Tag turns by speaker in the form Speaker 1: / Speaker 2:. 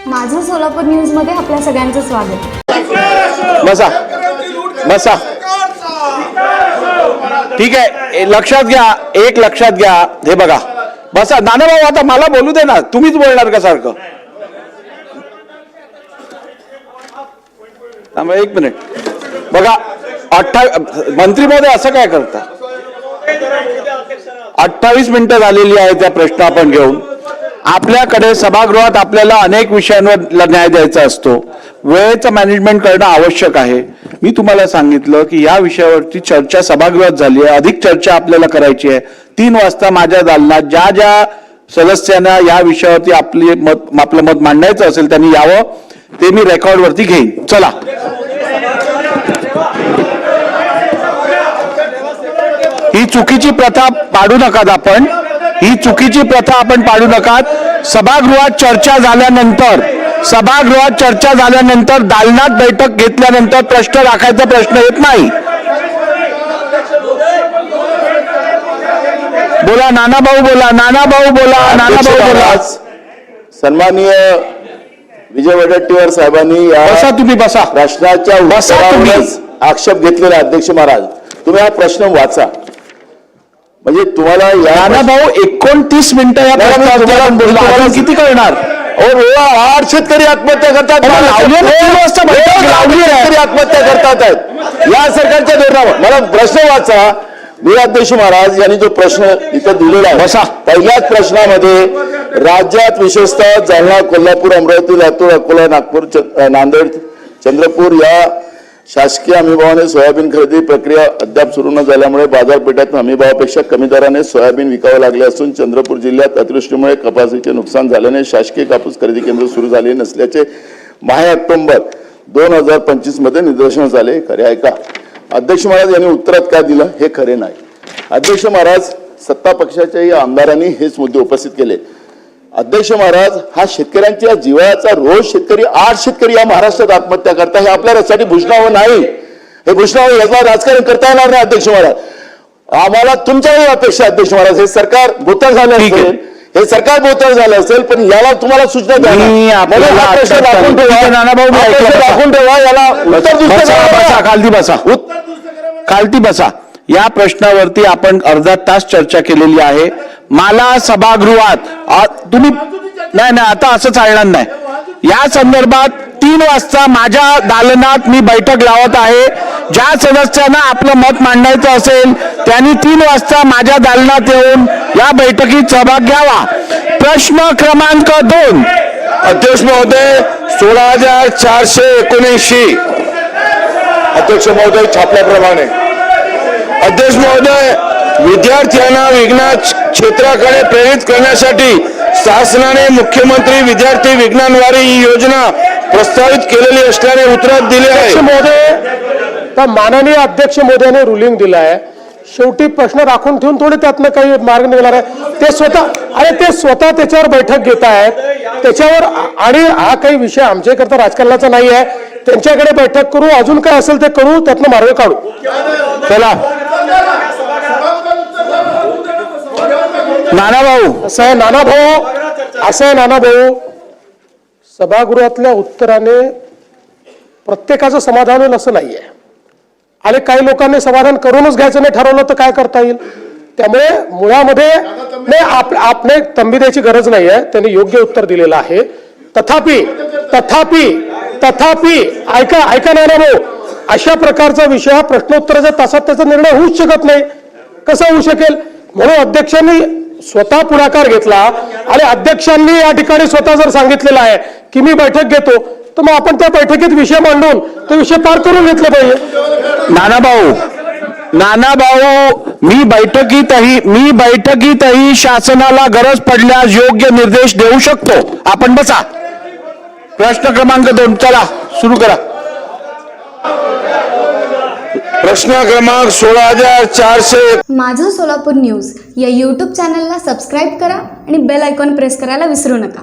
Speaker 1: माझं सोलापूर न्यूज मध्ये आपल्या सगळ्यांचं स्वागत।
Speaker 2: बसा बसा, ठीक आहे, लक्षात घ्या, एक लक्षात घ्या, हे बघा, बसा नाना भाऊ, आता मला बोलू दे ना, तुम्हीच बोलणार का सारखं? एक मिनिट बघा, मंत्री महोदय असं काय करता? 28 मिनिटं झालेली आहे त्या प्रश्न आपण घेऊन. आपल्याकडे सभागृहात आपल्याला अनेक विषयांवर न्याय द्यायचा असतो, वेळेचं मॅनेजमेंट करणं आवश्यक आहे. मी तुम्हाला सांगितलं की या विषयावरती चर्चा सभागृहात झाली आहे, अधिक चर्चा आपल्याला करायची आहे. 3 वाजता माझ्या दालनात ज्या ज्या सदस्यांना या विषयावरती आपलं मत मांडायचं असेल त्यांनी यावं, ते मी रेकॉर्डवरती घेईन. चला, ही चुकीची प्रथा पाडू नकात आपण, ही चुकीची प्रथा आपण पाडू नकात. सभागृहात चर्चा झाल्यानंतर दालनात बैठक घेतल्यानंतर प्रश्न राखायचा प्रश्न येत नाही. बोला नाना भाऊ, बोला नाना भाऊ, बोला नाना भाऊ, बोला.
Speaker 3: सन्माननीय विजय वडेट्टीवार साहेबांनी
Speaker 2: बसा, तुम्ही बसा,
Speaker 3: प्रश्नाच्या आक्षेप घेतलेला. अध्यक्ष महाराज, तुम्ही हा प्रश्न वाचा, म्हणजे तुम्हाला
Speaker 2: नाना भाऊ 29 मिनिटं या प्रश्नावर किती कळणार?
Speaker 3: 8 शेतकरी आत्महत्या करतात, शेतकरी आत्महत्या करतात आहेत या सरकारच्या धोरणावर. मला प्रश्न वाचा. मी अध्यक्ष महाराज यांनी जो प्रश्न इथं दिलेला आहे,
Speaker 2: बसा.
Speaker 3: पहिल्याच प्रश्नामध्ये राज्यात विशेषतः जालना, कोल्हापूर, अमरावती, लातूर, अकोला, नागपूर, नांदेड, चंद्रपूर या शासकीय हमीभावाने सोयाबीन खरेदी प्रक्रिया अद्याप सुरू न झाल्यामुळे बाजारपेठात हमीभावापेक्षा कमी दराने सोयाबीन विकावे लागले असून चंद्रपूर जिल्ह्यात अतिवृष्टीमुळे कपासीचे नुकसान झाल्याने शासकीय कापूस खरेदी केंद्र सुरू झाले नसल्याचे ऑक्टोबर 2025 मध्ये निदर्शनास आले. खरे आहे का? अध्यक्ष महाराज यांनी उत्तरात काय दिलं? हे खरे नाही. अध्यक्ष महाराज, सत्ता पक्षाच्याही आमदारांनी हेच मुद्दे उपस्थित केले. अध्यक्ष महाराज, हा शेतकऱ्यांच्या जीवाचा रोज शेतकरी 8 शेतकरी या महाराष्ट्रात आत्महत्या करतात. हे आपल्या रस्त्यासाठी भूषणावं नाही, हे भूषणावं याचा राजकारण करता येणार नाही. अध्यक्ष महाराज, आम्हाला तुमच्याही अपेक्षा. अध्यक्ष महाराज, हे सरकार बोलताळ झालं असेल, हे सरकार बोलताळ झालं असेल, पण याला तुम्हाला सूचना द्या, दाखवून ठेवा, याला उत्तर.
Speaker 2: खालती बसा. या प्रश्नावरती आपण अर्धा तास चर्चा केलेली आहे. मला सभागृहात तुम्ही नाही, आता असं चालणार नाही. या संदर्भात 3 वाजता माझ्या दालनात मी बैठक लावत आहे. ज्या सदस्यांना आपलं मत मांडायचं असेल त्यांनी 3 वाजता माझ्या दालनात येऊन या बैठकीत सहभाग घ्यावा. प्रश्न क्रमांक 2.
Speaker 3: अध्यक्ष महोदय, 16,479. अध्यक्ष महोदय, छापल्याप्रमाणे. अध्यक्ष महोदय, विद्यार्थ्यांना विज्ञान क्षेत्राकडे प्रेरित करण्यासाठी शासनाने मुख्यमंत्री विद्यार्थी विज्ञानवारी ही योजना प्रस्तावित केलेली असल्याने उत्तर दिले आहे.
Speaker 4: महोदय, तर माननीय अध्यक्ष महोदयाने रुलिंग दिलं आहे. शेवटी प्रश्न राखून ठेवून थोडे त्यातनं काही मार्ग निघणार आहे. ते स्वतः त्याच्यावर बैठक घेत आहेत त्याच्यावर. आणि हा काही विषय आमच्याकरता राजकारणाचा नाही आहे. त्यांच्याकडे बैठक करू, अजून काय असेल ते करू, त्यातनं मार्ग काढू.
Speaker 2: चला नाना भाऊ.
Speaker 4: असं आहे नाना भाऊ, सभागृहातल्या उत्तराने प्रत्येकाचं समाधान होईल असं नाहीये. आणि काही लोकांनी समाधान करूनच घ्यायचं नाही ठरवलं तर काय करता येईल. त्यामुळे मुळामध्ये आपले तंबी द्यायची गरज नाही आहे. त्यांनी योग्य उत्तर दिलेलं आहे. तथापि ऐका नाना भाऊ, अशा प्रकारचा विषय प्रश्नोत्तराच्या तासात त्याचा निर्णय होऊच शकत नाही. कसा होऊ शकेल? म्हणून अध्यक्षांनी स्वतः पुढाकार घेतला आणि अध्यक्षांनी या ठिकाणी स्वतः जर सांगितलेलं आहे की मी बैठक घेतो, तर मग आपण त्या बैठकीत विषय मांडून तो विषय पार करून घेतला पाहिजे.
Speaker 2: नाना भाऊ, मी बैठकीतही शासनाला गरज पडल्यास योग्य निर्देश देऊ शकतो. आपण बसा. प्रश्न क्रमांक 2. चला सुरू करा.
Speaker 3: प्रश्न क्रमांक 16,400.
Speaker 1: माझं सोलापूर न्यूज या YouTube चॅनलला सबस्क्राईब करा आणि बेल आयकॉन प्रेस करायला विसरू नका.